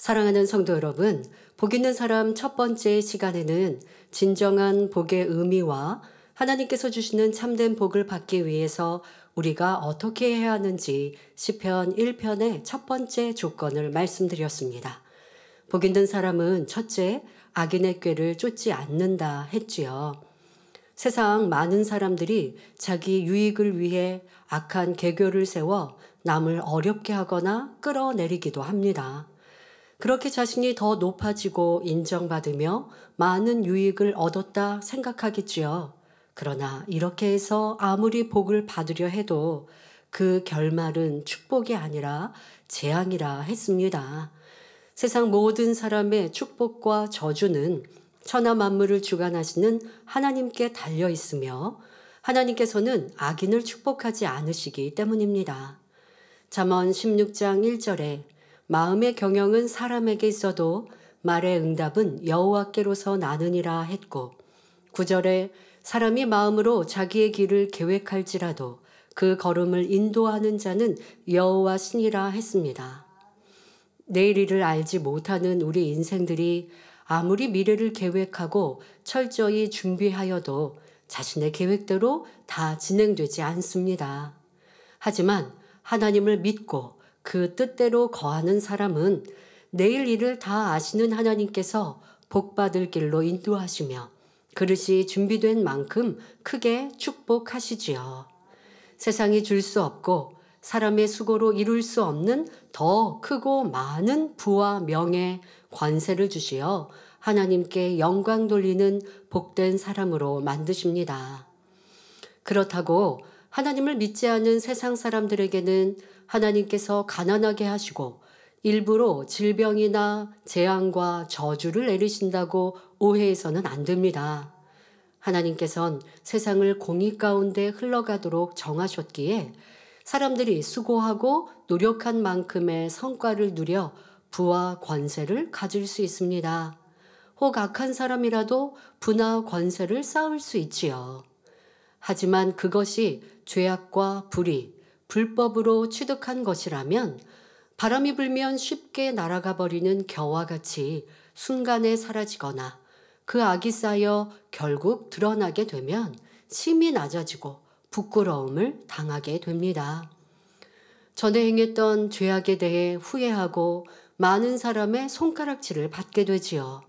사랑하는 성도 여러분, 복 있는 사람 첫 번째 시간에는 진정한 복의 의미와 하나님께서 주시는 참된 복을 받기 위해서 우리가 어떻게 해야 하는지 시편 1편의 첫 번째 조건을 말씀드렸습니다. 복 있는 사람은 첫째, 악인의 꾀를 쫓지 않는다 했지요. 세상 많은 사람들이 자기 유익을 위해 악한 계교를 세워 남을 어렵게 하거나 끌어내리기도 합니다. 그렇게 자신이 더 높아지고 인정받으며 많은 유익을 얻었다 생각하겠지요. 그러나 이렇게 해서 아무리 복을 받으려 해도 그 결말은 축복이 아니라 재앙이라 했습니다. 세상 모든 사람의 축복과 저주는 천하 만물을 주관하시는 하나님께 달려 있으며 하나님께서는 악인을 축복하지 않으시기 때문입니다. 잠언 16장 1절에 마음의 경영은 사람에게 있어도 말의 응답은 여호와께로서 나느니라 했고 9절에 사람이 마음으로 자기의 길을 계획할지라도 그 걸음을 인도하는 자는 여호와 신이라 했습니다. 내일 일을 알지 못하는 우리 인생들이 아무리 미래를 계획하고 철저히 준비하여도 자신의 계획대로 다 진행되지 않습니다. 하지만 하나님을 믿고 그 뜻대로 거하는 사람은 내일 일을 다 아시는 하나님께서 복받을 길로 인도하시며 그릇이 준비된 만큼 크게 축복하시지요. 세상이 줄 수 없고 사람의 수고로 이룰 수 없는 더 크고 많은 부와 명예, 관세를 주시어 하나님께 영광 돌리는 복된 사람으로 만드십니다. 그렇다고 하나님을 믿지 않은 세상 사람들에게는 하나님께서 가난하게 하시고 일부러 질병이나 재앙과 저주를 내리신다고 오해해서는 안 됩니다. 하나님께서는 세상을 공의 가운데 흘러가도록 정하셨기에 사람들이 수고하고 노력한 만큼의 성과를 누려 부와 권세를 가질 수 있습니다. 혹 악한 사람이라도 부나 권세를 쌓을 수 있지요. 하지만 그것이 죄악과 불의, 불법으로 취득한 것이라면 바람이 불면 쉽게 날아가 버리는 겨와 같이 순간에 사라지거나 그 악이 쌓여 결국 드러나게 되면 심히 낮아지고 부끄러움을 당하게 됩니다. 전에 행했던 죄악에 대해 후회하고 많은 사람의 손가락질을 받게 되지요.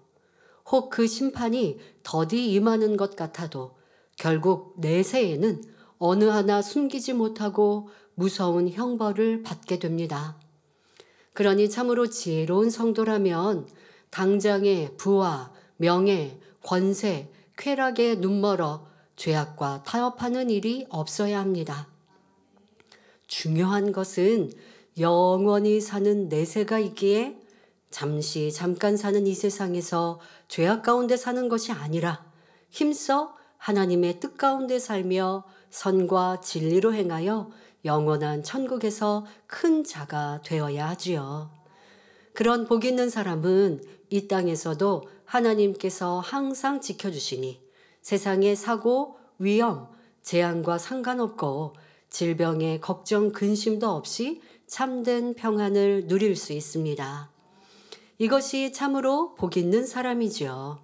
혹 그 심판이 더디 임하는 것 같아도 결국 내세에는 어느 하나 숨기지 못하고 무서운 형벌을 받게 됩니다. 그러니 참으로 지혜로운 성도라면 당장의 부와 명예, 권세, 쾌락에 눈멀어 죄악과 타협하는 일이 없어야 합니다. 중요한 것은 영원히 사는 내세가 있기에 잠깐 사는 이 세상에서 죄악 가운데 사는 것이 아니라 힘써 하나님의 뜻 가운데 살며 선과 진리로 행하여 영원한 천국에서 큰 자가 되어야 하지요. 그런 복 있는 사람은 이 땅에서도 하나님께서 항상 지켜주시니 세상의 사고, 위험, 재앙과 상관없고 질병의 걱정, 근심도 없이 참된 평안을 누릴 수 있습니다. 이것이 참으로 복 있는 사람이지요.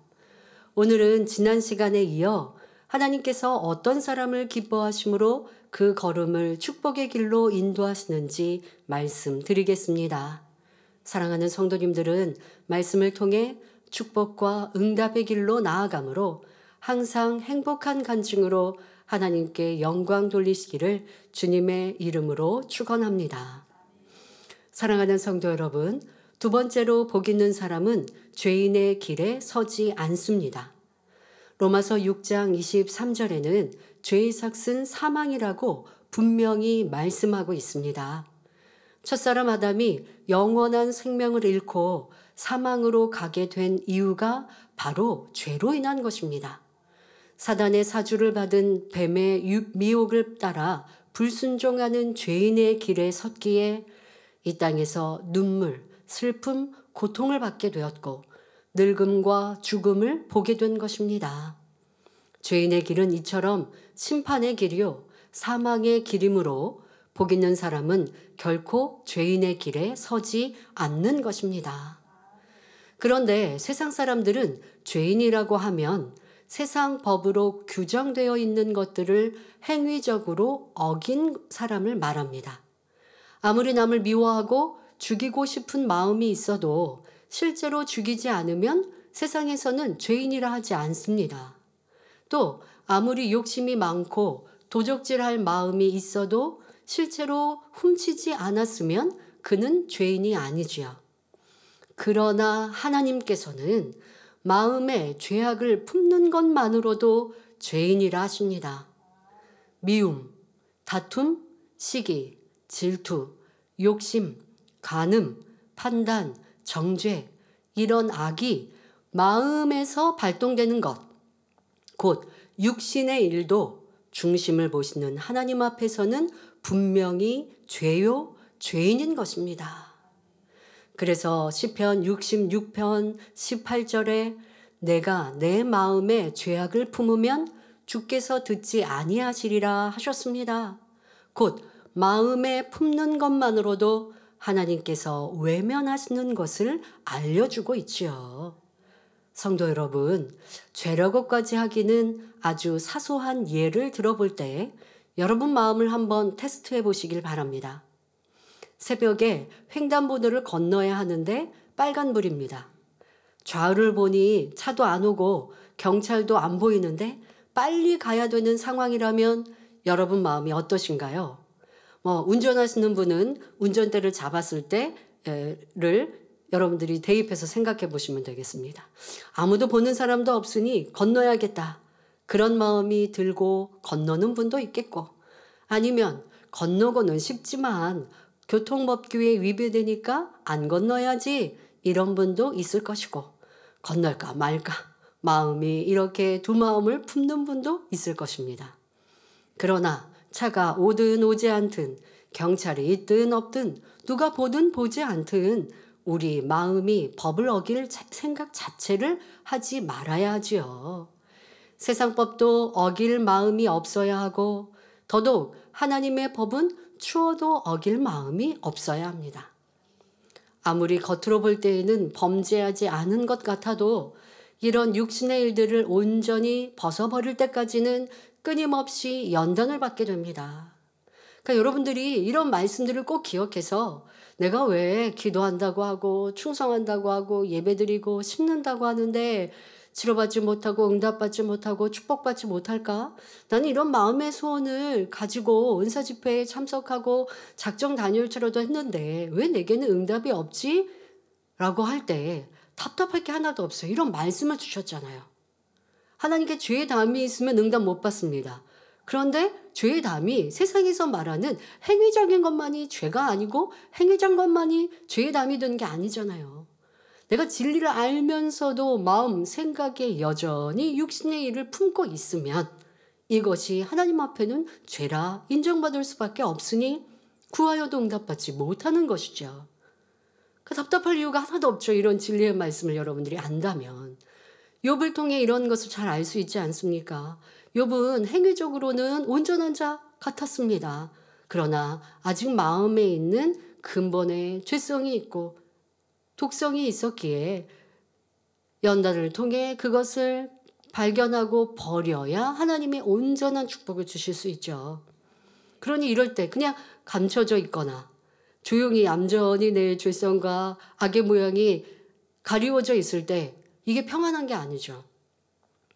오늘은 지난 시간에 이어 하나님께서 어떤 사람을 기뻐하심으로 그 걸음을 축복의 길로 인도하시는지 말씀드리겠습니다. 사랑하는 성도님들은 말씀을 통해 축복과 응답의 길로 나아가므로 항상 행복한 간증으로 하나님께 영광 돌리시기를 주님의 이름으로 축원합니다. 사랑하는 성도 여러분, 두 번째로 복 있는 사람은 죄인의 길에 서지 않습니다. 로마서 6장 23절에는 죄의 삭은 사망이라고 분명히 말씀하고 있습니다. 첫사람 아담이 영원한 생명을 잃고 사망으로 가게 된 이유가 바로 죄로 인한 것입니다. 사단의 사주를 받은 뱀의 미혹을 따라 불순종하는 죄인의 길에 섰기에 이 땅에서 눈물, 슬픔, 고통을 받게 되었고 늙음과 죽음을 보게 된 것입니다. 죄인의 길은 이처럼 심판의 길이요 사망의 길이므로 복 있는 사람은 결코 죄인의 길에 서지 않는 것입니다. 그런데 세상 사람들은 죄인이라고 하면 세상 법으로 규정되어 있는 것들을 행위적으로 어긴 사람을 말합니다. 아무리 남을 미워하고 죽이고 싶은 마음이 있어도 실제로 죽이지 않으면 세상에서는 죄인이라 하지 않습니다. 또 아무리 욕심이 많고 도적질할 마음이 있어도 실제로 훔치지 않았으면 그는 죄인이 아니지요. 그러나 하나님께서는 마음에 죄악을 품는 것만으로도 죄인이라 하십니다. 미움, 다툼, 시기, 질투, 욕심, 간음, 판단, 정죄, 이런 악이 마음에서 발동되는 것, 곧 육신의 일도 중심을 보시는 하나님 앞에서는 분명히 죄요, 죄인인 것입니다. 그래서 시편 66편 18절에 내가 내 마음에 죄악을 품으면 주께서 듣지 아니하시리라 하셨습니다. 곧 마음에 품는 것만으로도 하나님께서 외면하시는 것을 알려주고 있지요. 성도 여러분, 죄라고까지 하기는 아주 사소한 예를 들어볼 때 여러분 마음을 한번 테스트해 보시길 바랍니다. 새벽에 횡단보도를 건너야 하는데 빨간불입니다. 좌우를 보니 차도 안 오고 경찰도 안 보이는데 빨리 가야 되는 상황이라면 여러분 마음이 어떠신가요? 운전하시는 분은 운전대를 잡았을 때를 여러분들이 대입해서 생각해 보시면 되겠습니다. 아무도 보는 사람도 없으니 건너야겠다. 그런 마음이 들고 건너는 분도 있겠고, 아니면 건너고는 싶지만 교통법규에 위배되니까 안 건너야지, 이런 분도 있을 것이고, 건널까 말까 마음이 이렇게 두 마음을 품는 분도 있을 것입니다. 그러나 차가 오든 오지 않든, 경찰이 있든 없든, 누가 보든 보지 않든 우리 마음이 법을 어길 생각 자체를 하지 말아야 하지요. 세상 법도 어길 마음이 없어야 하고, 더더욱 하나님의 법은 추워도 어길 마음이 없어야 합니다. 아무리 겉으로 볼 때에는 범죄하지 않은 것 같아도 이런 육신의 일들을 온전히 벗어버릴 때까지는 끊임없이 연단을 받게 됩니다. 그러니까 여러분들이 이런 말씀들을 꼭 기억해서 내가 왜 기도한다고 하고 충성한다고 하고 예배드리고 심는다고 하는데 치료받지 못하고 응답받지 못하고 축복받지 못할까? 나는 이런 마음의 소원을 가지고 은사집회에 참석하고 작정 단열처럼도 했는데 왜 내게는 응답이 없지? 라고 할 때 답답할 게 하나도 없어요. 이런 말씀을 주셨잖아요. 하나님께 죄의 담이 있으면 응답 못 받습니다. 그런데 죄의 담이 세상에서 말하는 행위적인 것만이 죄가 아니고 행위적인 것만이 죄의 담이 되는 게 아니잖아요. 내가 진리를 알면서도 마음, 생각에 여전히 육신의 일을 품고 있으면 이것이 하나님 앞에는 죄라 인정받을 수밖에 없으니 구하여도 응답받지 못하는 것이죠. 답답할 이유가 하나도 없죠. 이런 진리의 말씀을 여러분들이 안다면. 욥을 통해 이런 것을 잘 알 수 있지 않습니까? 욥은 행위적으로는 온전한 자 같았습니다. 그러나 아직 마음에 있는 근본의 죄성이 있고 독성이 있었기에 연단을 통해 그것을 발견하고 버려야 하나님의 온전한 축복을 주실 수 있죠. 그러니 이럴 때 그냥 감춰져 있거나 조용히 얌전히 내 죄성과 악의 모양이 가리워져 있을 때 이게 평안한 게 아니죠.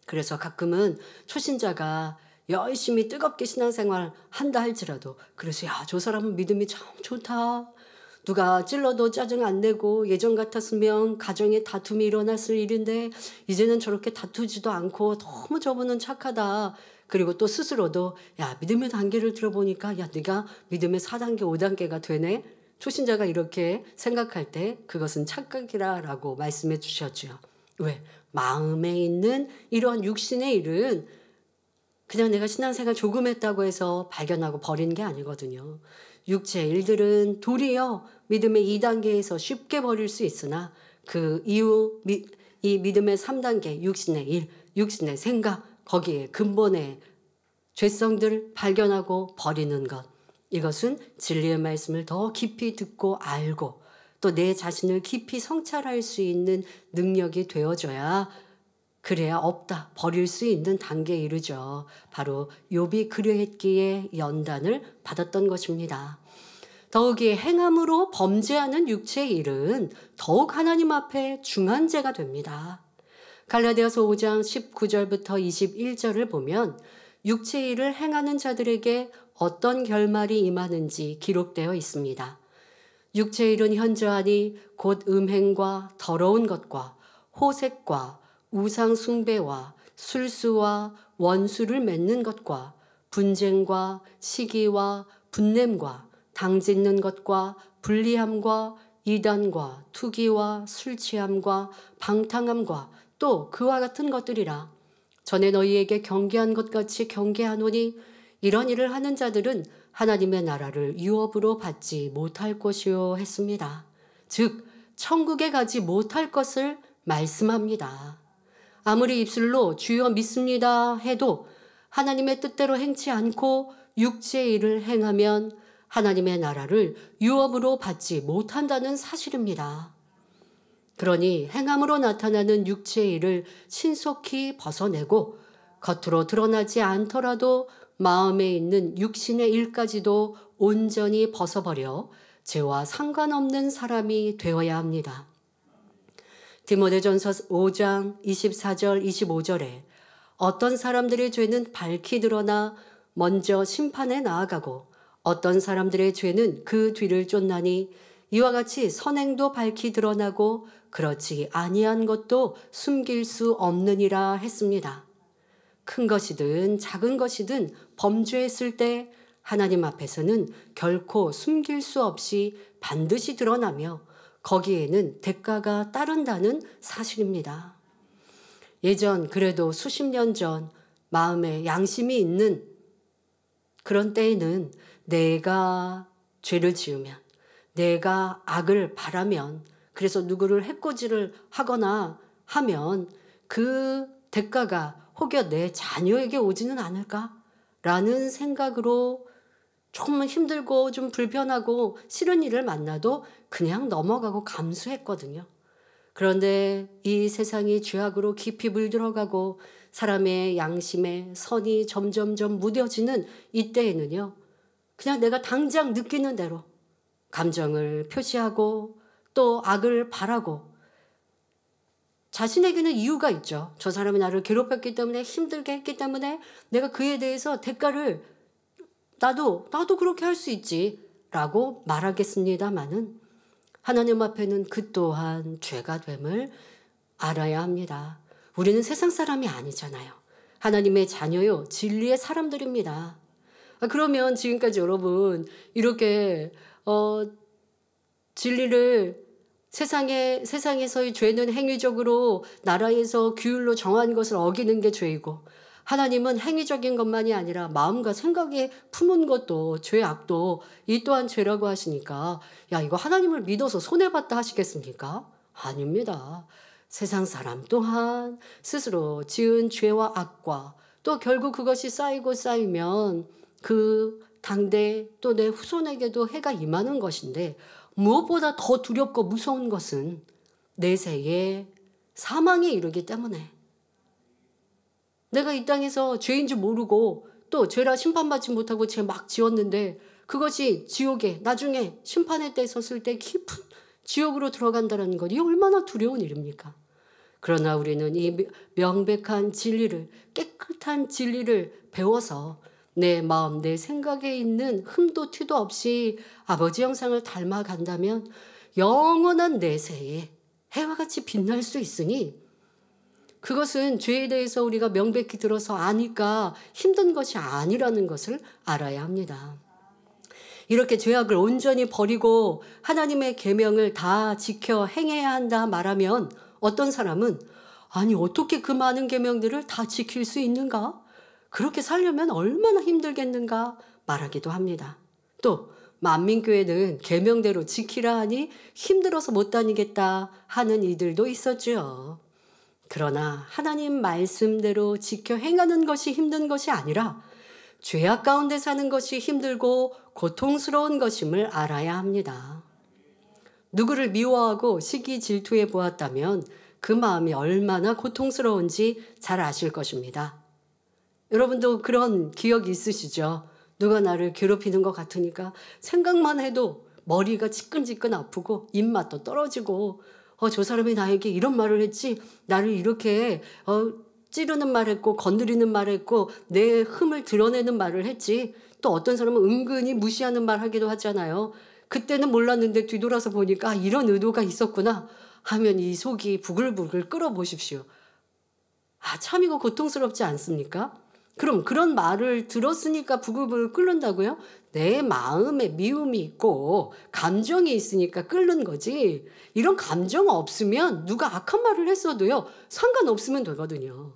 그래서 가끔은 초신자가 열심히 뜨겁게 신앙생활 한다 할지라도 그래서 야, 저 사람은 믿음이 참 좋다. 누가 찔러도 짜증 안 내고 예전 같았으면 가정에 다툼이 일어났을 일인데 이제는 저렇게 다투지도 않고 너무 저분은 착하다. 그리고 또 스스로도 야, 믿음의 단계를 들어보니까 야, 네가 믿음의 4단계 5단계가 되네. 초신자가 이렇게 생각할 때 그것은 착각이라고 말씀해 주셨죠. 왜? 마음에 있는 이런 육신의 일은 그냥 내가 신앙생활 조금 했다고 해서 발견하고 버리는 게 아니거든요. 육체의 일들은 도리어 믿음의 2단계에서 쉽게 버릴 수 있으나 그 이후 이 믿음의 3단계 육신의 일, 육신의 생각, 거기에 근본의 죄성들을 발견하고 버리는 것. 이것은 진리의 말씀을 더 깊이 듣고 알고 또 내 자신을 깊이 성찰할 수 있는 능력이 되어줘야 그래야 없다 버릴 수 있는 단계에 이르죠. 바로 욥이 그러했기에 연단을 받았던 것입니다. 더욱이 행함으로 범죄하는 육체의 일은 더욱 하나님 앞에 중한 죄가 됩니다. 갈라디아서 5장 19절부터 21절을 보면 육체의 일을 행하는 자들에게 어떤 결말이 임하는지 기록되어 있습니다. 육체의 일은 현저하니 곧 음행과 더러운 것과 호색과 우상 숭배와 술수와 원수를 맺는 것과 분쟁과 시기와 분냄과 당짓는 것과 불리함과 이단과 투기와 술취함과 방탕함과 또 그와 같은 것들이라. 전에 너희에게 경계한 것 같이 경계하노니 이런 일을 하는 자들은 하나님의 나라를 유업으로 받지 못할 것이요 했습니다. 즉 천국에 가지 못할 것을 말씀합니다. 아무리 입술로 주여 믿습니다 해도 하나님의 뜻대로 행치 않고 육체의 일을 행하면 하나님의 나라를 유업으로 받지 못한다는 사실입니다. 그러니 행함으로 나타나는 육체의 일을 신속히 벗어내고 겉으로 드러나지 않더라도 마음에 있는 육신의 일까지도 온전히 벗어버려 죄와 상관없는 사람이 되어야 합니다. 디모데전서 5장 24절 25절에 어떤 사람들의 죄는 밝히 드러나 먼저 심판에 나아가고 어떤 사람들의 죄는 그 뒤를 쫓나니 이와 같이 선행도 밝히 드러나고 그렇지 아니한 것도 숨길 수 없느니라 했습니다. 큰 것이든 작은 것이든 범죄했을 때 하나님 앞에서는 결코 숨길 수 없이 반드시 드러나며 거기에는 대가가 따른다는 사실입니다. 예전 그래도 수십 년 전 마음에 양심이 있는 그런 때에는 내가 죄를 지으면 내가 악을 바라면 그래서 누구를 해코지를 하거나 하면 그 대가가 혹여 내 자녀에게 오지는 않을까라는 생각으로 조금 힘들고 좀 불편하고 싫은 일을 만나도 그냥 넘어가고 감수했거든요. 그런데 이 세상이 죄악으로 깊이 물들어가고 사람의 양심에 선이 점점점 무뎌지는 이때에는요. 그냥 내가 당장 느끼는 대로 감정을 표시하고 또 악을 바라고 자신에게는 이유가 있죠. 저 사람이 나를 괴롭혔기 때문에 힘들게 했기 때문에 내가 그에 대해서 대가를 나도 그렇게 할 수 있지 라고 말하겠습니다마는 하나님 앞에는 그 또한 죄가 됨을 알아야 합니다. 우리는 세상 사람이 아니잖아요. 하나님의 자녀요. 진리의 사람들입니다. 그러면 지금까지 여러분 이렇게 진리를 세상에서의 죄는 행위적으로 나라에서 규율로 정한 것을 어기는 게 죄이고 하나님은 행위적인 것만이 아니라 마음과 생각에 품은 것도 죄악도 이 또한 죄라고 하시니까 야 이거 하나님을 믿어서 손해봤다 하시겠습니까? 아닙니다. 세상 사람 또한 스스로 지은 죄와 악과 또 결국 그것이 쌓이고 쌓이면 그 당대 또 내 후손에게도 해가 임하는 것인데 무엇보다 더 두렵고 무서운 것은 내세에 사망에 이르기 때문에 내가 이 땅에서 죄인 줄 모르고 또 죄라 심판받지 못하고 죄 막 지었는데 그것이 지옥에 나중에 심판의 때 섰을 때 깊은 지옥으로 들어간다는 것, 이 얼마나 두려운 일입니까? 그러나 우리는 이 명백한 진리를, 깨끗한 진리를 배워서 내 마음, 내 생각에 있는 흠도 티도 없이 아버지 형상을 닮아간다면 영원한 내세에 해와 같이 빛날 수 있으니 그것은 죄에 대해서 우리가 명백히 들어서 아니까 힘든 것이 아니라는 것을 알아야 합니다. 이렇게 죄악을 온전히 버리고 하나님의 계명을 다 지켜 행해야 한다 말하면 어떤 사람은 아니 어떻게 그 많은 계명들을 다 지킬 수 있는가? 그렇게 살려면 얼마나 힘들겠는가 말하기도 합니다. 또 만민교회는 계명대로 지키라 하니 힘들어서 못 다니겠다 하는 이들도 있었죠. 그러나 하나님 말씀대로 지켜 행하는 것이 힘든 것이 아니라 죄악 가운데 사는 것이 힘들고 고통스러운 것임을 알아야 합니다. 누구를 미워하고 시기 질투해 보았다면 그 마음이 얼마나 고통스러운지 잘 아실 것입니다. 여러분도 그런 기억이 있으시죠? 누가 나를 괴롭히는 것 같으니까 생각만 해도 머리가 지끈지끈 아프고 입맛도 떨어지고 저 사람이 나에게 이런 말을 했지, 나를 이렇게 찌르는 말 했고 건드리는 말 했고 내 흠을 드러내는 말을 했지. 또 어떤 사람은 은근히 무시하는 말 하기도 하잖아요. 그때는 몰랐는데 뒤돌아서 보니까 이런 의도가 있었구나 하면 이 속이 부글부글 끓어보십시오. 참 이거 고통스럽지 않습니까? 그럼 그런 말을 들었으니까 부글부글 끓는다고요? 내 마음에 미움이 있고 감정이 있으니까 끓는 거지. 이런 감정 없으면 누가 악한 말을 했어도요, 상관없으면 되거든요.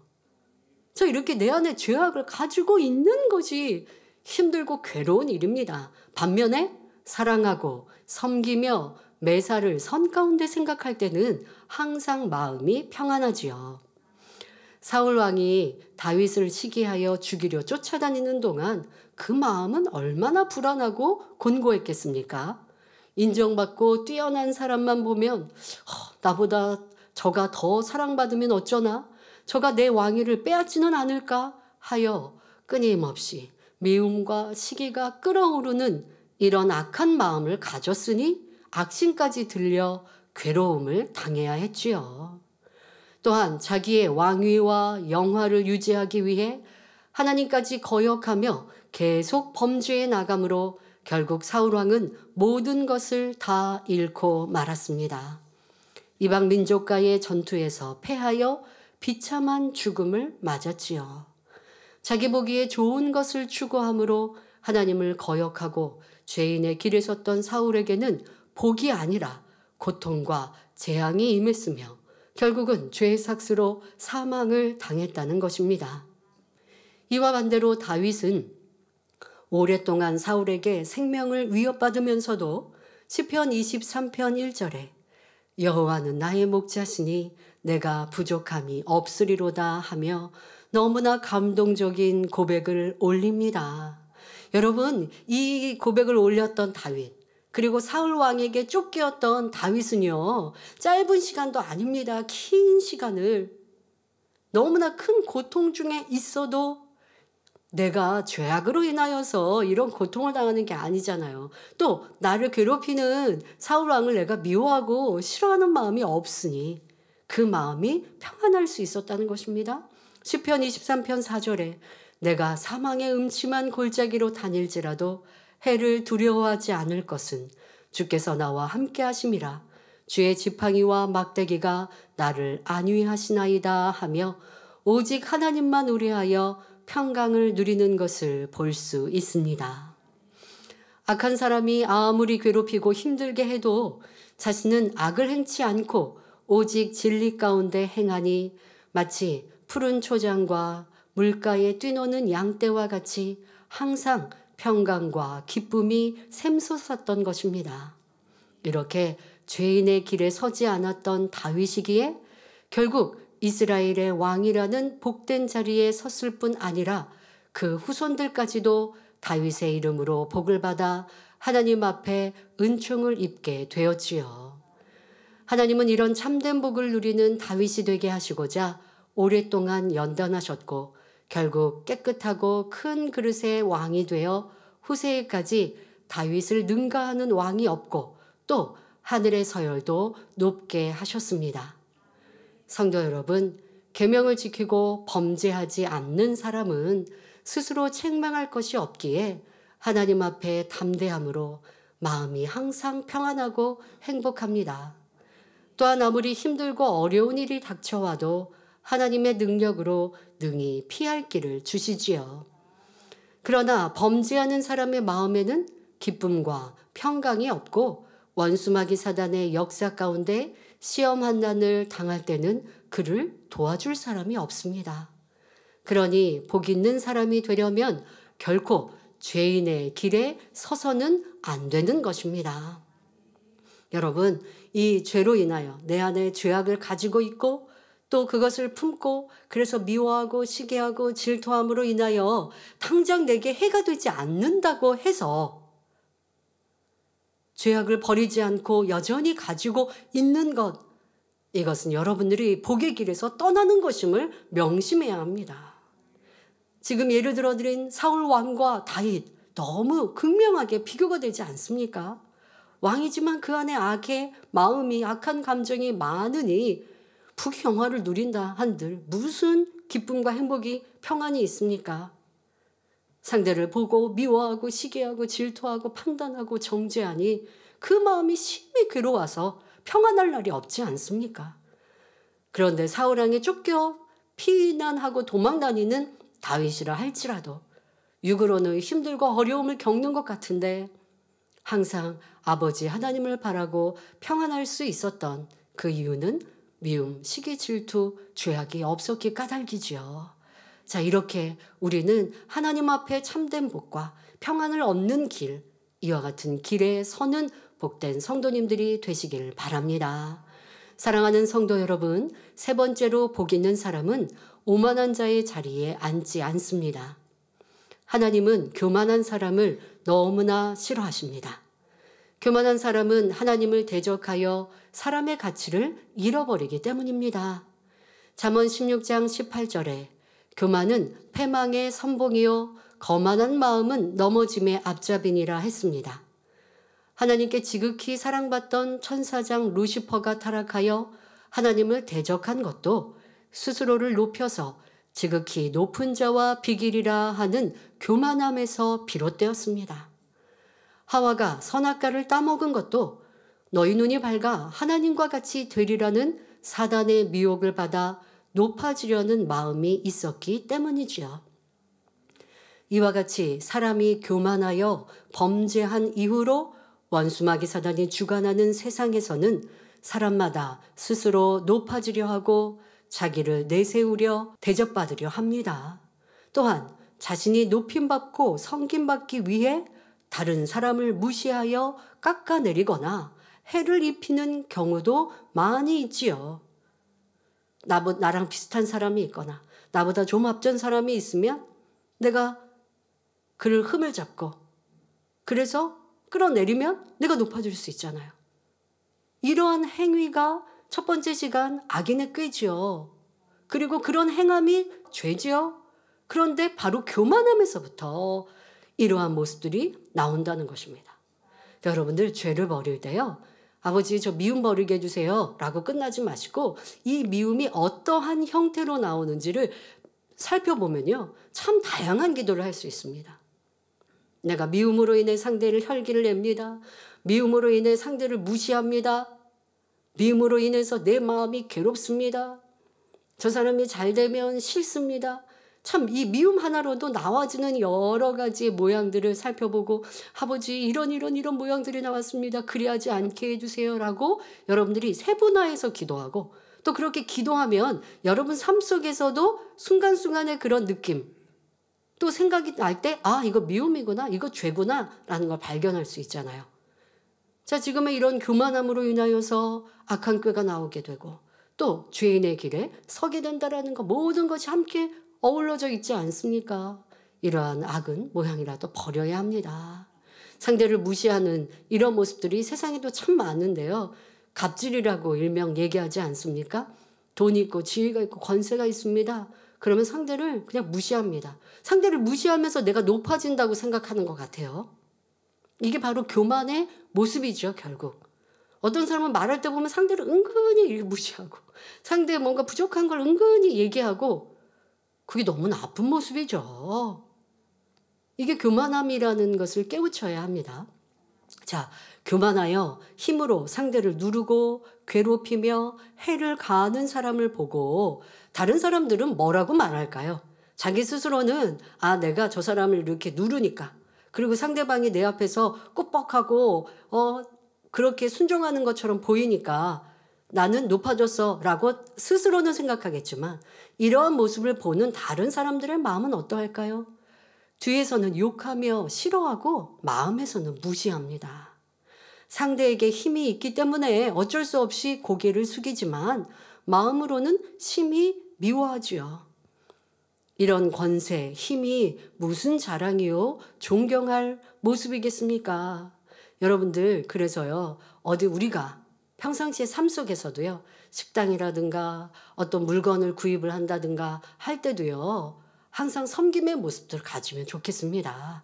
저 이렇게 내 안에 죄악을 가지고 있는 것이 힘들고 괴로운 일입니다. 반면에 사랑하고 섬기며 매사를 선 가운데 생각할 때는 항상 마음이 평안하지요. 사울 왕이 다윗을 시기하여 죽이려 쫓아다니는 동안 그 마음은 얼마나 불안하고 곤고했겠습니까? 인정받고 뛰어난 사람만 보면 나보다 저가 더 사랑받으면 어쩌나? 저가 내 왕위를 빼앗지는 않을까? 하여 끊임없이 미움과 시기가 끓어오르는 이런 악한 마음을 가졌으니 악신까지 들려 괴로움을 당해야 했지요. 또한 자기의 왕위와 영화를 유지하기 위해 하나님까지 거역하며 계속 범죄에 나감으로 결국 사울왕은 모든 것을 다 잃고 말았습니다. 이방 민족과의 전투에서 패하여 비참한 죽음을 맞았지요. 자기 보기에 좋은 것을 추구함으로 하나님을 거역하고 죄인의 길에 섰던 사울에게는 복이 아니라 고통과 재앙이 임했으며 결국은 죄의 삭스로 사망을 당했다는 것입니다. 이와 반대로 다윗은 오랫동안 사울에게 생명을 위협받으면서도 시편 23편 1절에 여호와는 나의 목자시니 내가 부족함이 없으리로다 하며 너무나 감동적인 고백을 올립니다. 여러분, 이 고백을 올렸던 다윗, 그리고 사울 왕에게 쫓겼던 다윗은요, 짧은 시간도 아닙니다. 긴 시간을 너무나 큰 고통 중에 있어도 내가 죄악으로 인하여서 이런 고통을 당하는 게 아니잖아요. 또 나를 괴롭히는 사울 왕을 내가 미워하고 싫어하는 마음이 없으니 그 마음이 평안할 수 있었다는 것입니다. 시편 23편 4절에 내가 사망의 음침한 골짜기로 다닐지라도 해를 두려워하지 않을 것은 주께서 나와 함께 하심이라. 주의 지팡이와 막대기가 나를 안위하시나이다 하며 오직 하나님만 우려하여 평강을 누리는 것을 볼 수 있습니다. 악한 사람이 아무리 괴롭히고 힘들게 해도 자신은 악을 행치 않고 오직 진리 가운데 행하니 마치 푸른 초장과 물가에 뛰노는 양떼와 같이 항상 평강과 기쁨이 샘솟았던 것입니다. 이렇게 죄인의 길에 서지 않았던 다윗이기에 결국 이스라엘의 왕이라는 복된 자리에 섰을 뿐 아니라 그 후손들까지도 다윗의 이름으로 복을 받아 하나님 앞에 은총을 입게 되었지요. 하나님은 이런 참된 복을 누리는 다윗이 되게 하시고자 오랫동안 연단하셨고 결국 깨끗하고 큰 그릇의 왕이 되어 후세에까지 다윗을 능가하는 왕이 없고 또 하늘의 서열도 높게 하셨습니다. 성도 여러분, 계명을 지키고 범죄하지 않는 사람은 스스로 책망할 것이 없기에 하나님 앞에 담대함으로 마음이 항상 평안하고 행복합니다. 또한 아무리 힘들고 어려운 일이 닥쳐와도 하나님의 능력으로 능히 피할 길을 주시지요. 그러나 범죄하는 사람의 마음에는 기쁨과 평강이 없고 원수마귀 사단의 역사 가운데 시험 환난을 당할 때는 그를 도와줄 사람이 없습니다. 그러니 복 있는 사람이 되려면 결코 죄인의 길에 서서는 안 되는 것입니다. 여러분, 이 죄로 인하여 내 안에 죄악을 가지고 있고 또 그것을 품고 그래서 미워하고 시기하고 질투함으로 인하여 당장 내게 해가 되지 않는다고 해서 죄악을 버리지 않고 여전히 가지고 있는 것, 이것은 여러분들이 복의 길에서 떠나는 것임을 명심해야 합니다. 지금 예를 들어 드린 사울 왕과 다윗, 너무 극명하게 비교가 되지 않습니까? 왕이지만 그 안에 악의 마음이, 악한 감정이 많으니 북의 영화를 누린다 한들 무슨 기쁨과 행복이, 평안이 있습니까? 상대를 보고 미워하고 시기하고 질투하고 판단하고 정죄하니 그 마음이 심히 괴로워서 평안할 날이 없지 않습니까? 그런데 사울왕에 쫓겨 피난하고 도망다니는 다윗이라 할지라도 육으로는 힘들고 어려움을 겪는 것 같은데 항상 아버지 하나님을 바라고 평안할 수 있었던 그 이유는 미움, 시기, 질투, 죄악이 없었기 까닭이지요. 자, 이렇게 우리는 하나님 앞에 참된 복과 평안을 얻는 길, 이와 같은 길에 서는 복된 성도님들이 되시길 바랍니다. 사랑하는 성도 여러분, 세 번째로 복 있는 사람은 오만한 자의 자리에 앉지 않습니다. 하나님은 교만한 사람을 너무나 싫어하십니다. 교만한 사람은 하나님을 대적하여 사람의 가치를 잃어버리기 때문입니다. 잠언 16장 18절에 교만은 패망의 선봉이요 거만한 마음은 넘어짐의 앞잡이니라 했습니다. 하나님께 지극히 사랑받던 천사장 루시퍼가 타락하여 하나님을 대적한 것도 스스로를 높여서 지극히 높은 자와 비길이라 하는 교만함에서 비롯되었습니다. 하와가 선악과를 따먹은 것도 너희 눈이 밝아 하나님과 같이 되리라는 사단의 미혹을 받아 높아지려는 마음이 있었기 때문이지요. 이와 같이 사람이 교만하여 범죄한 이후로 원수마귀 사단이 주관하는 세상에서는 사람마다 스스로 높아지려 하고 자기를 내세우려 대접받으려 합니다. 또한 자신이 높임받고 섬김받기 위해 다른 사람을 무시하여 깎아내리거나 해를 입히는 경우도 많이 있지요. 나랑 비슷한 사람이 있거나 나보다 좀 앞전 사람이 있으면 내가 그를 흠을 잡고 그래서 끌어내리면 내가 높아질 수 있잖아요. 이러한 행위가 첫 번째 시간 악인의 꾀지요. 그리고 그런 행함이 죄지요. 그런데 바로 교만함에서부터 이러한 모습들이 나온다는 것입니다. 여러분들 죄를 버릴 때요. 아버지 저 미움 버리게 해주세요 라고 끝나지 마시고 이 미움이 어떠한 형태로 나오는지를 살펴보면요. 참 다양한 기도를 할 수 있습니다. 내가 미움으로 인해 상대를 혈기를 냅니다. 미움으로 인해 상대를 무시합니다. 미움으로 인해서 내 마음이 괴롭습니다. 저 사람이 잘 되면 싫습니다. 참 이 미움 하나로도 나와지는 여러 가지의 모양들을 살펴보고 아버지 이런 모양들이 나왔습니다. 그리하지 않게 해주세요 라고 여러분들이 세분화해서 기도하고 또 그렇게 기도하면 여러분 삶 속에서도 순간순간의 그런 느낌 또 생각이 날 때 아 이거 미움이구나 이거 죄구나 라는 걸 발견할 수 있잖아요. 자 지금의 이런 교만함으로 인하여서 악한 꾀가 나오게 되고 또 죄인의 길에 서게 된다라는 거 모든 것이 함께 어우러져 있지 않습니까? 이러한 악은 모양이라도 버려야 합니다. 상대를 무시하는 이런 모습들이 세상에도 참 많은데요. 갑질이라고 일명 얘기하지 않습니까? 돈이 있고 지위가 있고 권세가 있습니다. 그러면 상대를 그냥 무시합니다. 상대를 무시하면서 내가 높아진다고 생각하는 것 같아요. 이게 바로 교만의 모습이죠, 결국. 어떤 사람은 말할 때 보면 상대를 은근히 이렇게 무시하고 상대의 뭔가 부족한 걸 은근히 얘기하고 그게 너무 나쁜 모습이죠. 이게 교만함이라는 것을 깨우쳐야 합니다. 자, 교만하여 힘으로 상대를 누르고 괴롭히며 해를 가하는 사람을 보고 다른 사람들은 뭐라고 말할까요? 자기 스스로는 아 내가 저 사람을 이렇게 누르니까 그리고 상대방이 내 앞에서 꾹뻑하고 그렇게 순종하는 것처럼 보이니까 나는 높아졌어 라고 스스로는 생각하겠지만 이러한 모습을 보는 다른 사람들의 마음은 어떠할까요? 뒤에서는 욕하며 싫어하고 마음에서는 무시합니다. 상대에게 힘이 있기 때문에 어쩔 수 없이 고개를 숙이지만 마음으로는 심히 미워하지요. 이런 권세, 힘이 무슨 자랑이요? 존경할 모습이겠습니까? 여러분들 그래서요. 어디 우리가 평상시의 삶 속에서도요. 식당이라든가 어떤 물건을 구입을 한다든가 할 때도요. 항상 섬김의 모습들을 가지면 좋겠습니다.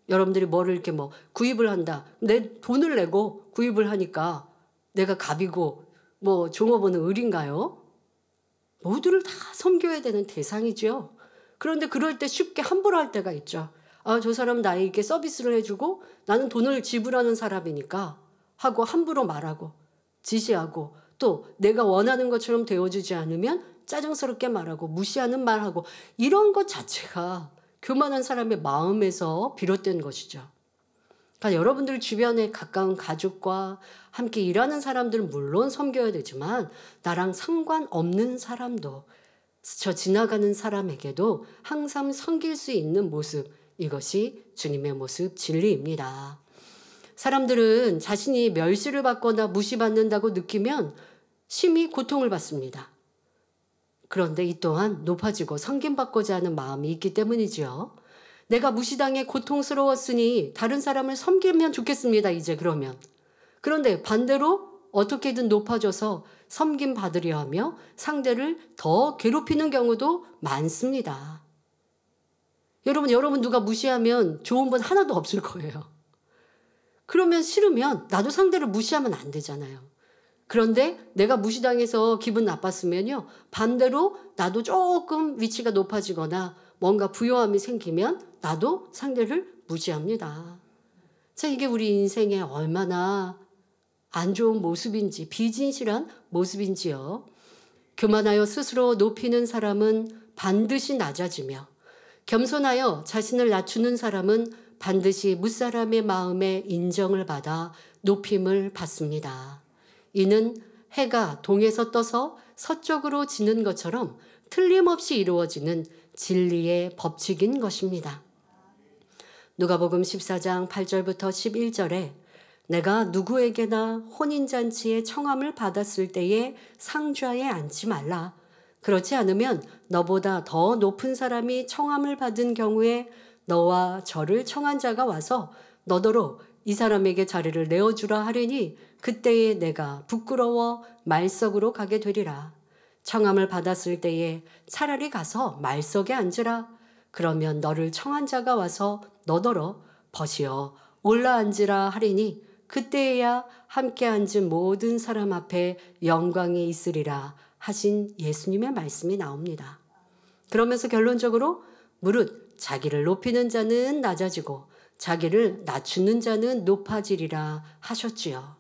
여러분들이 뭐를 이렇게 뭐 구입을 한다. 내 돈을 내고 구입을 하니까 내가 갑이고 뭐 종업원은 을인가요? 모두를 다 섬겨야 되는 대상이죠. 그런데 그럴 때 쉽게 함부로 할 때가 있죠. 아, 저 사람 나에게 서비스를 해주고 나는 돈을 지불하는 사람이니까 하고 함부로 말하고 지시하고 또 내가 원하는 것처럼 되어주지 않으면 짜증스럽게 말하고 무시하는 말하고 이런 것 자체가 교만한 사람의 마음에서 비롯된 것이죠. 그러니까 여러분들 주변에 가까운 가족과 함께 일하는 사람들은 물론 섬겨야 되지만 나랑 상관없는 사람도 저 지나가는 사람에게도 항상 섬길 수 있는 모습, 이것이 주님의 모습 진리입니다. 사람들은 자신이 멸시를 받거나 무시받는다고 느끼면 심히 고통을 받습니다. 그런데 이 또한 높아지고 섬김받고자 하는 마음이 있기 때문이죠. 내가 무시당해 고통스러웠으니 다른 사람을 섬기면 좋겠습니다. 이제 그러면. 그런데 반대로 어떻게든 높아져서 섬김받으려 하며 상대를 더 괴롭히는 경우도 많습니다. 여러분 누가 무시하면 좋은 분 하나도 없을 거예요. 그러면 싫으면 나도 상대를 무시하면 안 되잖아요. 그런데 내가 무시당해서 기분 나빴으면요. 반대로 나도 조금 위치가 높아지거나 뭔가 부요함이 생기면 나도 상대를 무시합니다. 자, 이게 우리 인생에 얼마나 안 좋은 모습인지, 비진실한 모습인지요. 교만하여 스스로 높이는 사람은 반드시 낮아지며 겸손하여 자신을 낮추는 사람은 반드시 무사람의 마음에 인정을 받아 높임을 받습니다. 이는 해가 동에서 떠서 서쪽으로 지는 것처럼 틀림없이 이루어지는 진리의 법칙인 것입니다. 누가복음 14장 8절부터 11절에 내가 누구에게나 혼인잔치에 청함을 받았을 때에 상좌에 앉지 말라. 그렇지 않으면 너보다 더 높은 사람이 청함을 받은 경우에 너와 저를 청한 자가 와서 너더러 이 사람에게 자리를 내어주라 하리니 그때에 내가 부끄러워 말석으로 가게 되리라. 청함을 받았을 때에 차라리 가서 말석에 앉으라. 그러면 너를 청한 자가 와서 너더러 벗이어 올라앉으라 하리니 그때에야 함께 앉은 모든 사람 앞에 영광이 있으리라 하신 예수님의 말씀이 나옵니다. 그러면서 결론적으로 무릇 자기를 높이는 자는 낮아지고 자기를 낮추는 자는 높아지리라 하셨지요.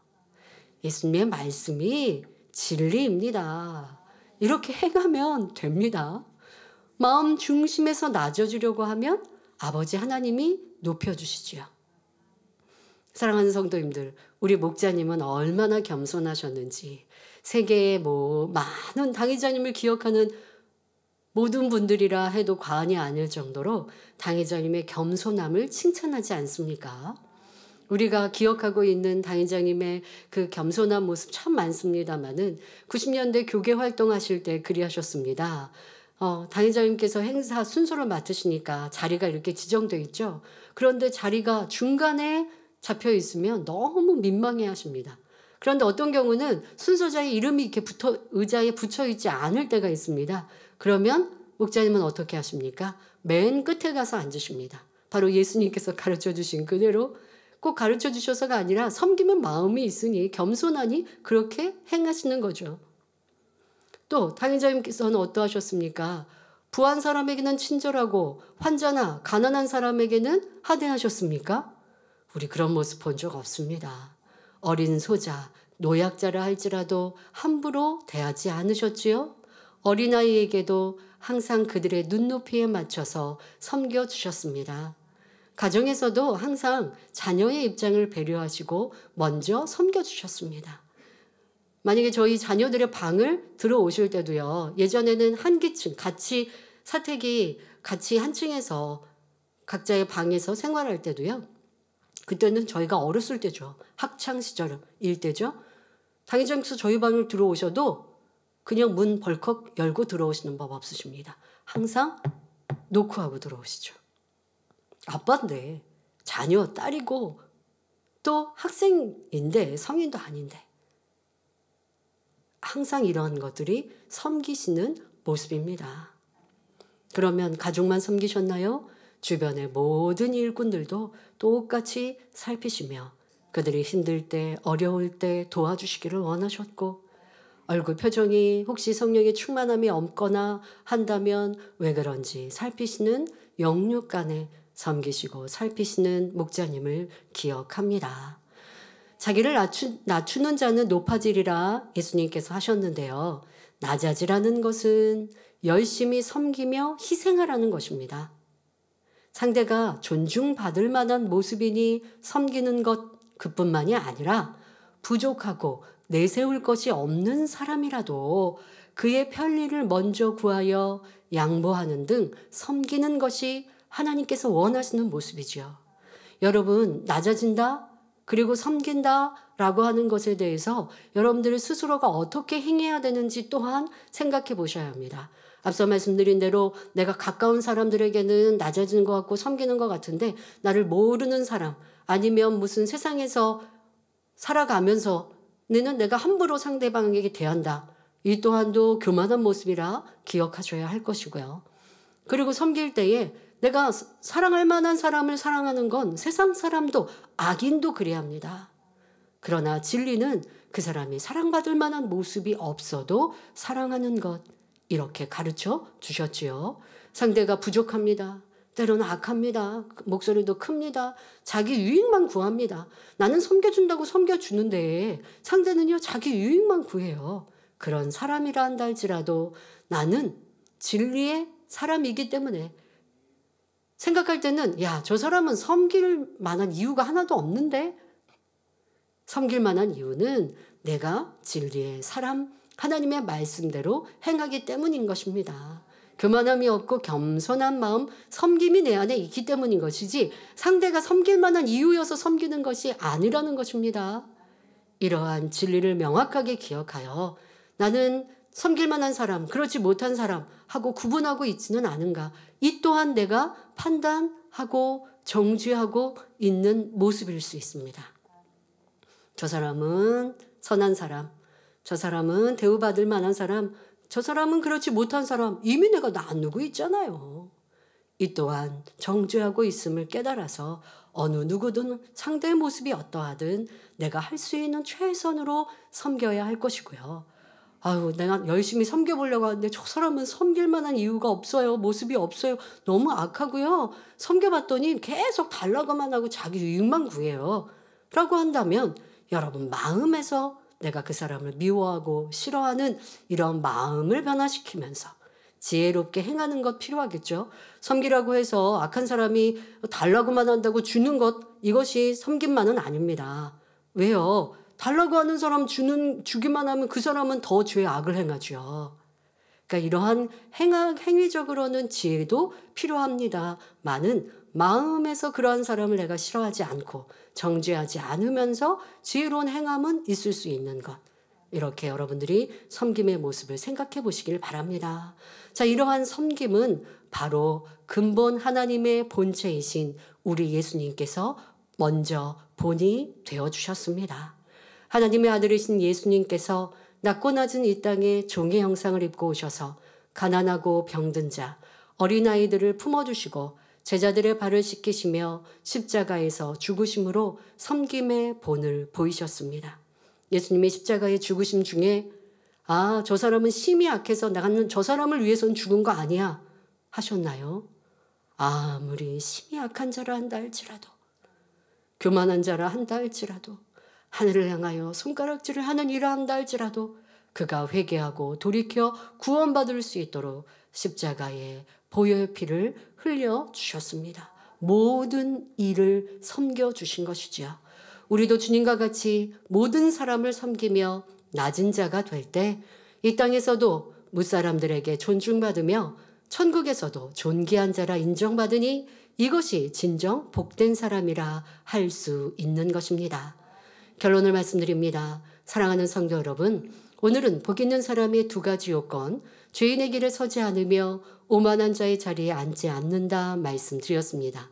예수님의 말씀이 진리입니다. 이렇게 행하면 됩니다. 마음 중심에서 낮아지려고 하면 아버지 하나님이 높여주시지요. 사랑하는 성도님들, 우리 목자님은 얼마나 겸손하셨는지 세계의 많은 당회자님을 기억하는 모든 분들이라 해도 과언이 아닐 정도로 당회자님의 겸손함을 칭찬하지 않습니까? 우리가 기억하고 있는 당회장님의 그 겸손한 모습 참 많습니다만은 90년대 교계 활동하실 때 그리하셨습니다. 당회장님께서 행사 순서를 맡으시니까 자리가 이렇게 지정되어 있죠. 그런데 자리가 중간에 잡혀 있으면 너무 민망해 하십니다. 그런데 어떤 경우는 순서자의 이름이 이렇게 의자에 붙여 있지 않을 때가 있습니다. 그러면 목자님은 어떻게 하십니까? 맨 끝에 가서 앉으십니다. 바로 예수님께서 가르쳐 주신 그대로 꼭 가르쳐 주셔서가 아니라 섬기는 마음이 있으니 겸손하니 그렇게 행하시는 거죠. 또 당회자님께서는 어떠하셨습니까? 부한 사람에게는 친절하고 환자나 가난한 사람에게는 하대하셨습니까? 우리 그런 모습 본 적 없습니다. 어린 소자, 노약자라 할지라도 함부로 대하지 않으셨지요? 어린아이에게도 항상 그들의 눈높이에 맞춰서 섬겨주셨습니다. 가정에서도 항상 자녀의 입장을 배려하시고 먼저 섬겨주셨습니다. 만약에 저희 자녀들의 방을 들어오실 때도요. 예전에는 한 기층, 사택이 같이 한 층에서 각자의 방에서 생활할 때도요. 그때는 저희가 어렸을 때죠. 학창시절일 때죠. 당회장님께서 저희 방을 들어오셔도 그냥 문 벌컥 열고 들어오시는 법 없으십니다. 항상 노크하고 들어오시죠. 아빠인데 자녀, 딸이고 또 학생인데 성인도 아닌데 항상 이러한 것들이 섬기시는 모습입니다. 그러면 가족만 섬기셨나요? 주변의 모든 일꾼들도 똑같이 살피시며 그들이 힘들 때, 어려울 때 도와주시기를 원하셨고, 얼굴 표정이 혹시 성령의 충만함이 없거나 한다면 왜 그런지 살피시는 영육간에 섬기시고 살피시는 목자님을 기억합니다. 자기를 낮추는 자는 높아지리라 예수님께서 하셨는데요. 낮아지라는 것은 열심히 섬기며 희생하라는 것입니다. 상대가 존중받을 만한 모습이니 섬기는 것 그뿐만이 아니라 부족하고 내세울 것이 없는 사람이라도 그의 편리를 먼저 구하여 양보하는 등 섬기는 것이 하나님께서 원하시는 모습이지요. 여러분, 낮아진다 그리고 섬긴다라고 하는 것에 대해서 여러분들 스스로가 어떻게 행해야 되는지 또한 생각해 보셔야 합니다. 앞서 말씀드린 대로 내가 가까운 사람들에게는 낮아지는 것 같고 섬기는 것 같은데 나를 모르는 사람 아니면 무슨 세상에서 살아가면서는 내가 함부로 상대방에게 대한다. 이 또한도 교만한 모습이라 기억하셔야 할 것이고요. 그리고 섬길 때에 내가 사랑할 만한 사람을 사랑하는 건 세상 사람도 악인도 그래야 합니다. 그러나 진리는 그 사람이 사랑받을 만한 모습이 없어도 사랑하는 것 이렇게 가르쳐 주셨지요. 상대가 부족합니다. 때로는 악합니다. 목소리도 큽니다. 자기 유익만 구합니다. 나는 섬겨준다고 섬겨주는데 상대는요 자기 유익만 구해요. 그런 사람이라 한다 할지라도 나는 진리의 사람이기 때문에 생각할 때는 저 사람은 섬길 만한 이유가 하나도 없는데 섬길 만한 이유는 내가 진리의 사람 하나님의 말씀대로 행하기 때문인 것입니다. 교만함이 없고 겸손한 마음, 섬김이 내 안에 있기 때문인 것이지 상대가 섬길 만한 이유여서 섬기는 것이 아니라는 것입니다. 이러한 진리를 명확하게 기억하여 나는 섬길 만한 사람, 그렇지 못한 사람 하고 구분하고 있지는 않은가. 이 또한 내가 판단하고 정죄하고 있는 모습일 수 있습니다. 저 사람은 선한 사람, 저 사람은 대우받을 만한 사람, 저 사람은 그렇지 못한 사람 이미 내가 나누고 있잖아요. 이 또한 정죄하고 있음을 깨달아서 어느 누구든 상대의 모습이 어떠하든 내가 할 수 있는 최선으로 섬겨야 할 것이고요. 내가 열심히 섬겨보려고 하는데 저 사람은 섬길 만한 이유가 없어요. 모습이 없어요. 너무 악하고요. 섬겨봤더니 계속 달라고만 하고 자기 유익만 구해요. 라고 한다면 여러분 마음에서 내가 그 사람을 미워하고 싫어하는 이런 마음을 변화시키면서 지혜롭게 행하는 것 필요하겠죠. 섬기라고 해서 악한 사람이 달라고만 한다고 주는 것 이것이 섬김만은 아닙니다. 왜요? 달라고 하는 사람 주기만 하면 그 사람은 더 죄의 악을 행하죠. 그러니까 이러한 행위적으로는 지혜도 필요합니다. 많은 마음에서 그러한 사람을 내가 싫어하지 않고 정죄하지 않으면서 지혜로운 행함은 있을 수 있는 것. 이렇게 여러분들이 섬김의 모습을 생각해 보시길 바랍니다. 자, 이러한 섬김은 바로 근본 하나님의 본체이신 우리 예수님께서 먼저 본이 되어주셨습니다. 하나님의 아들이신 예수님께서 낮고 낮은 이 땅에 종의 형상을 입고 오셔서 가난하고 병든 자, 어린아이들을 품어주시고 제자들의 발을 씻기시며 십자가에서 죽으심으로 섬김의 본을 보이셨습니다. 예수님의 십자가의 죽으심 중에 저 사람은 심히 악해서 나는 저 사람을 위해서는 죽은 거 아니야 하셨나요? 아무리 심히 악한 자라 한다 할지라도 교만한 자라 한다 할지라도 하늘을 향하여 손가락질을 하는 일을 한다 할지라도 그가 회개하고 돌이켜 구원받을 수 있도록 십자가에 보혈 피를 흘려주셨습니다. 모든 일을 섬겨주신 것이죠. 우리도 주님과 같이 모든 사람을 섬기며 낮은 자가 될 때 이 땅에서도 무사람들에게 존중받으며 천국에서도 존귀한 자라 인정받으니 이것이 진정 복된 사람이라 할 수 있는 것입니다. 결론을 말씀드립니다. 사랑하는 성도 여러분, 오늘은 복 있는 사람의 두 가지 요건, 죄인의 길에 서지 않으며 오만한 자의 자리에 앉지 않는다 말씀드렸습니다.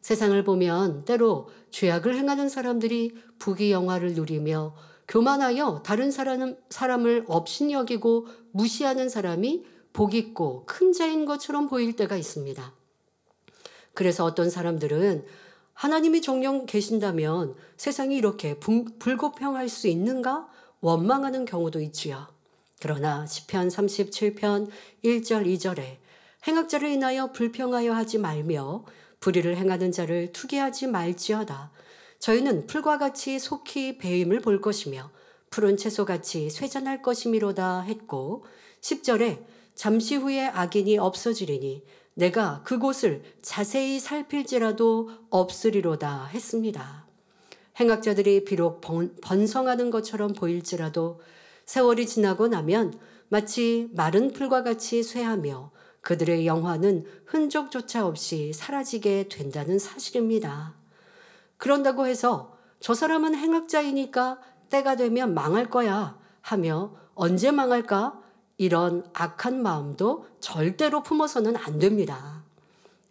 세상을 보면 때로 죄악을 행하는 사람들이 부귀영화를 누리며 교만하여 다른 사람을 업신여기고 무시하는 사람이 복 있고 큰 자인 것처럼 보일 때가 있습니다. 그래서 어떤 사람들은 하나님이 정녕 계신다면 세상이 이렇게 불공평할 수 있는가 원망하는 경우도 있지요. 그러나 시편 37편 1절 2절에 행악자를 인하여 불평하여 하지 말며 불의를 행하는 자를 투기하지 말지어다. 저희는 풀과 같이 속히 배임을 볼 것이며 푸른 채소같이 쇠잔할 것이미로다 했고 10절에 잠시 후에 악인이 없어지리니 내가 그곳을 자세히 살필지라도 없으리로다 했습니다. 행악자들이 비록 번성하는 것처럼 보일지라도 세월이 지나고 나면 마치 마른 풀과 같이 쇠하며 그들의 영화는 흔적조차 없이 사라지게 된다는 사실입니다. 그런다고 해서 저 사람은 행악자이니까 때가 되면 망할 거야 하며 언제 망할까? 이런 악한 마음도 절대로 품어서는 안 됩니다.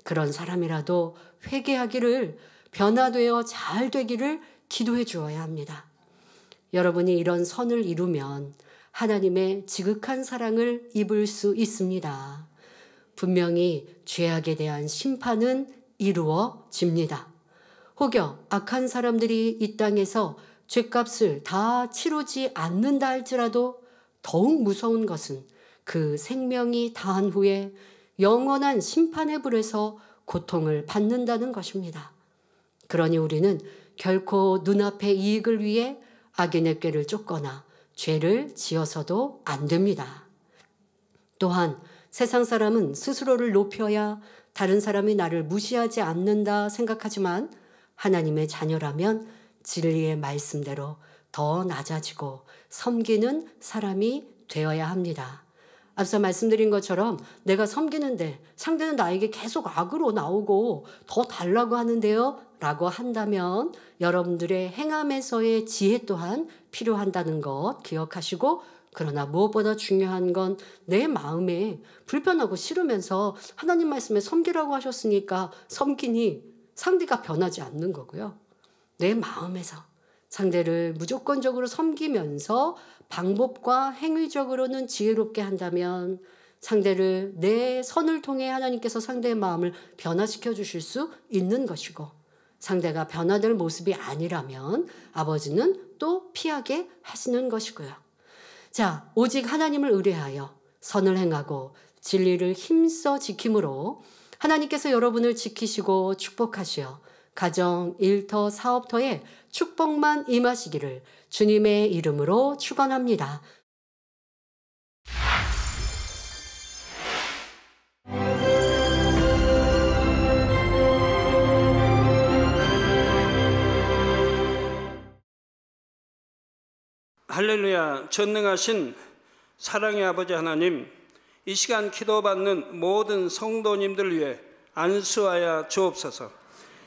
그런 사람이라도 회개하기를 변화되어 잘 되기를 기도해 주어야 합니다. 여러분이 이런 선을 이루면 하나님의 지극한 사랑을 입을 수 있습니다. 분명히 죄악에 대한 심판은 이루어집니다. 혹여 악한 사람들이 이 땅에서 죄값을 다 치르지 않는다 할지라도 더욱 무서운 것은 그 생명이 다한 후에 영원한 심판의 불에서 고통을 받는다는 것입니다. 그러니 우리는 결코 눈앞의 이익을 위해 악인의 꾀를 쫓거나 죄를 지어서도 안 됩니다. 또한 세상 사람은 스스로를 높여야 다른 사람이 나를 무시하지 않는다 생각하지만 하나님의 자녀라면 진리의 말씀대로 더 낮아지고 섬기는 사람이 되어야 합니다. 앞서 말씀드린 것처럼 내가 섬기는데 상대는 나에게 계속 악으로 나오고 더 달라고 하는데요 라고 한다면 여러분들의 행함에서의 지혜 또한 필요한다는 것 기억하시고, 그러나 무엇보다 중요한 건 내 마음에 불편하고 싫으면서 하나님 말씀에 섬기라고 하셨으니까 섬기니 상대가 변하지 않는 거고요. 내 마음에서 상대를 무조건적으로 섬기면서 방법과 행위적으로는 지혜롭게 한다면 상대를 내 선을 통해 하나님께서 상대의 마음을 변화시켜 주실 수 있는 것이고, 상대가 변화될 모습이 아니라면 아버지는 또 피하게 하시는 것이고요. 자, 오직 하나님을 의뢰하여 선을 행하고 진리를 힘써 지킴으로 하나님께서 여러분을 지키시고 축복하시어 가정, 일터, 사업터에 축복만 임하시기를 주님의 이름으로 축원합니다. 할렐루야. 전능하신 사랑의 아버지 하나님, 이 시간 기도받는 모든 성도님들 위해 안수하여 주옵소서.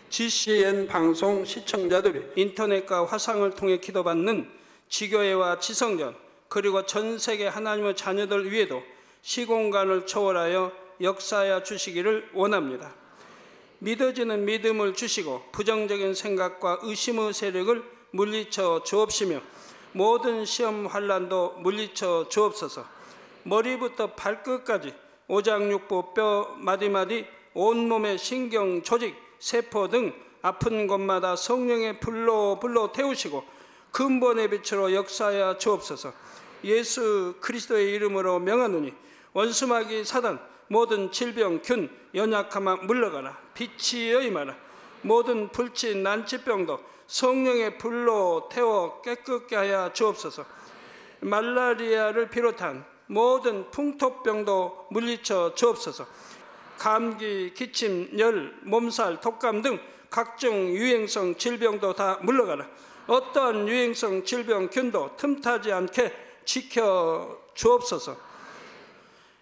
GCN 방송 시청자들이 인터넷과 화상을 통해 기도받는 지교회와 지성전, 그리고 전 세계 하나님의 자녀들 위에도 시공간을 초월하여 역사하여 주시기를 원합니다. 믿어지는 믿음을 주시고 부정적인 생각과 의심의 세력을 물리쳐 주옵시며 모든 시험 환난도 물리쳐 주옵소서. 머리부터 발끝까지 오장육부 뼈 마디마디 온몸의 신경 조직 세포 등 아픈 곳마다 성령의 불로 태우시고 근본의 빛으로 역사하여 주옵소서. 예수 그리스도의 이름으로 명하노니 원수마귀 사단 모든 질병 균 연약함아 물러가라. 빛이 여임하라. 모든 불치 난치병도 성령의 불로 태워 깨끗게 하여 주옵소서. 말라리아를 비롯한 모든 풍토병도 물리쳐 주옵소서. 감기, 기침, 열, 몸살, 독감 등 각종 유행성 질병도 다 물러가라. 어떠한 유행성 질병 균도 틈타지 않게 지켜 주옵소서.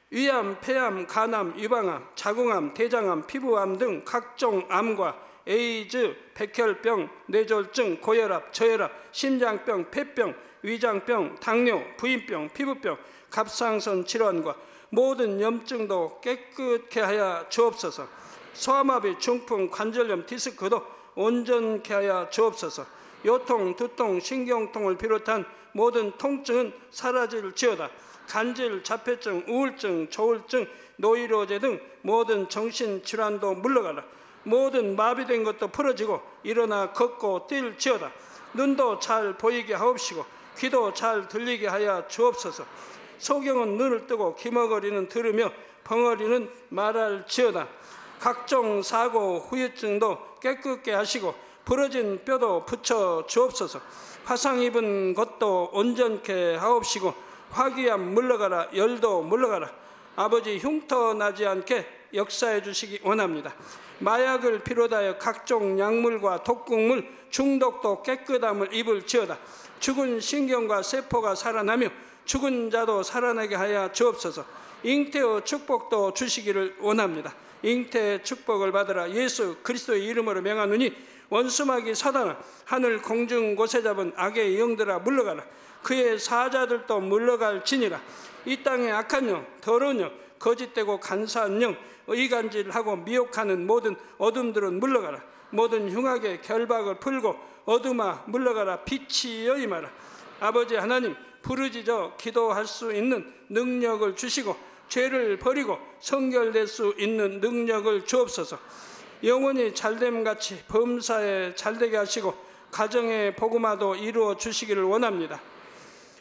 위암, 폐암, 간암, 유방암, 자궁암, 대장암, 피부암 등 각종 암과 에이즈, 백혈병, 뇌졸중, 고혈압, 저혈압, 심장병, 폐병, 위장병, 당뇨, 부인병, 피부병, 갑상선 질환과 모든 염증도 깨끗게 하여 주옵소서. 소아마비, 중풍, 관절염, 디스크도 온전케 하여 주옵소서. 요통, 두통, 신경통을 비롯한 모든 통증은 사라질지어다. 간질, 자폐증, 우울증, 조울증, 노이로제 등 모든 정신질환도 물러가라. 모든 마비된 것도 풀어지고 일어나 걷고 뛸지어다. 눈도 잘 보이게 하옵시고 귀도 잘 들리게 하여 주옵소서. 소경은 눈을 뜨고 기머거리는 들으며 벙어리는 말할지어다. 각종 사고, 후유증도 깨끗게 하시고 부러진 뼈도 붙여 주옵소서. 화상 입은 것도 온전케 하옵시고 화기암 물러가라. 열도 물러가라. 아버지 흉터 나지 않게 역사해 주시기 원합니다. 마약을 비롯하여 각종 약물과 독극물 중독도 깨끗함을 입을지어다. 죽은 신경과 세포가 살아나며 죽은 자도 살아나게 하여 주옵소서. 잉태의 축복도 주시기를 원합니다. 잉태의 축복을 받으라. 예수 그리스도의 이름으로 명하노니 원수마귀 사단아, 하늘 공중 곳에 잡은 악의 영들아 물러가라. 그의 사자들도 물러갈지니라. 이 땅의 악한 영, 더러운 영, 거짓되고 간사한 영, 의간질하고 미혹하는 모든 어둠들은 물러가라. 모든 흉악의 결박을 풀고 어둠아 물러가라. 빛이여 임하라. 아버지 하나님, 부르짖어 기도할 수 있는 능력을 주시고 죄를 버리고 성결될 수 있는 능력을 주옵소서. 영원히 잘됨같이 범사에 잘되게 하시고 가정의 복음화도 이루어 주시기를 원합니다.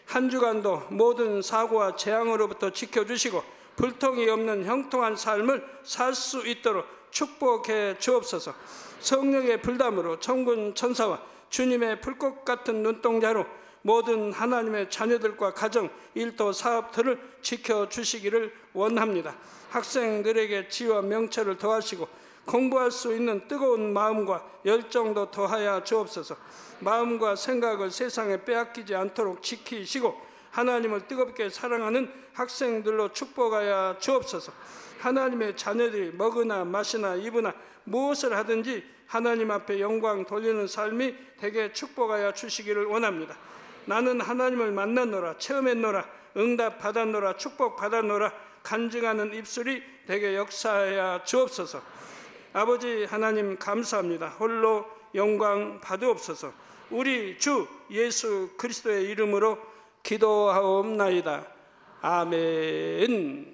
한 주간도 모든 사고와 재앙으로부터 지켜주시고 불통이 없는 형통한 삶을 살 수 있도록 축복해 주옵소서. 성령의 불담으로 천군 천사와 주님의 불꽃 같은 눈동자로 모든 하나님의 자녀들과 가정, 일도, 사업들을 지켜주시기를 원합니다. 학생들에게 지혜와 명철을 더하시고 공부할 수 있는 뜨거운 마음과 열정도 더하여 주옵소서. 마음과 생각을 세상에 빼앗기지 않도록 지키시고 하나님을 뜨겁게 사랑하는 학생들로 축복하여 주옵소서. 하나님의 자녀들이 먹으나 마시나 입으나 무엇을 하든지 하나님 앞에 영광 돌리는 삶이 되게 축복하여 주시기를 원합니다. 나는 하나님을 만났노라, 체험했노라, 응답 받았노라, 축복 받았노라 간증하는 입술이 되게 역사하여 주옵소서. 아버지 하나님 감사합니다. 홀로 영광 받으옵소서. 우리 주 예수 그리스도의 이름으로 기도하옵나이다. 아멘.